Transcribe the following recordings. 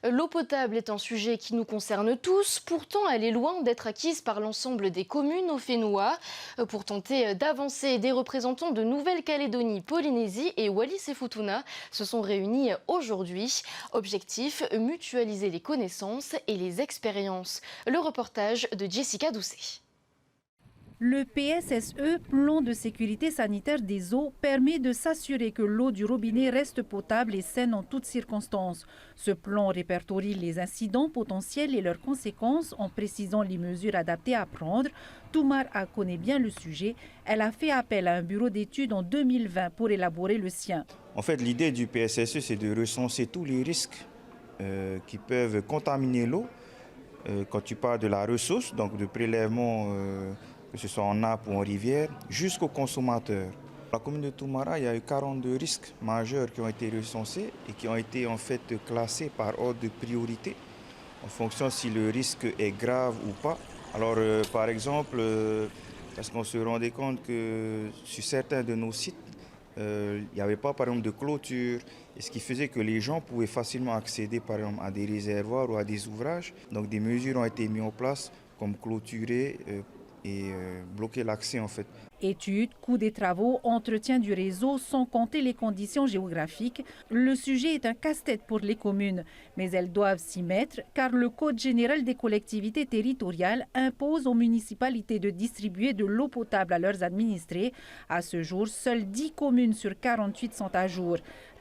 L'eau potable est un sujet qui nous concerne tous, pourtant elle est loin d'être acquise par l'ensemble des communes au Fénois. Pour tenter d'avancer, des représentants de Nouvelle-Calédonie, Polynésie et Wallis-et-Futuna se sont réunis aujourd'hui. Objectif, mutualiser les connaissances et les expériences. Le reportage de Jessica Doucet. Le PSSE, plan de sécurité sanitaire des eaux, permet de s'assurer que l'eau du robinet reste potable et saine en toutes circonstances. Ce plan répertorie les incidents potentiels et leurs conséquences en précisant les mesures adaptées à prendre. Toumara connaît bien le sujet. Elle a fait appel à un bureau d'études en 2020 pour élaborer le sien. En fait, l'idée du PSSE, c'est de recenser tous les risques qui peuvent contaminer l'eau. Quand tu parles de la ressource, donc de prélèvement, que ce soit en nappe ou en rivière, jusqu'aux consommateurs. Dans la commune de Toumara, il y a eu 42 risques majeurs qui ont été recensés et qui ont été en fait classés par ordre de priorité en fonction si le risque est grave ou pas. Alors par exemple, parce qu'on se rendait compte que sur certains de nos sites, il n'y avait pas par exemple de clôture, et ce qui faisait que les gens pouvaient facilement accéder par exemple à des réservoirs ou à des ouvrages. Donc des mesures ont été mises en place comme clôturer et bloquer l'accès en fait. Études, coûts des travaux, entretien du réseau, sans compter les conditions géographiques. Le sujet est un casse-tête pour les communes, mais elles doivent s'y mettre car le Code général des collectivités territoriales impose aux municipalités de distribuer de l'eau potable à leurs administrés. À ce jour, seules 10 communes sur 48 sont à jour.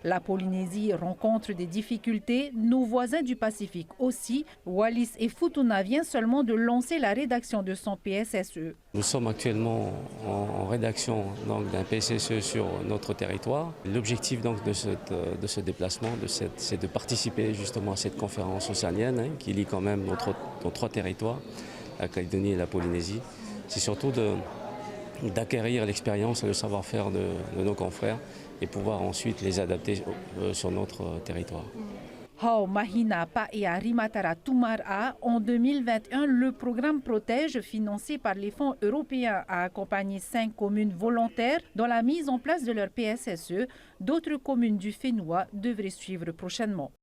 La Polynésie rencontre des difficultés, nos voisins du Pacifique aussi. Wallis et Futuna vient seulement de lancer la rédaction de son PSSE. Nous sommes actuellement en rédaction d'un PSSE sur notre territoire. L'objectif de ce déplacement, c'est de participer justement à cette conférence océanienne qui lie quand même nos trois territoires, la Calédonie et la Polynésie. C'est surtout d'acquérir l'expérience et le savoir-faire de nos confrères et pouvoir ensuite les adapter sur notre territoire. Hao Mahina Paea Rimatara Toumara, en 2021, le programme Protège, financé par les fonds européens, a accompagné 5 communes volontaires dans la mise en place de leur PSSE. D'autres communes du Fénois devraient suivre prochainement.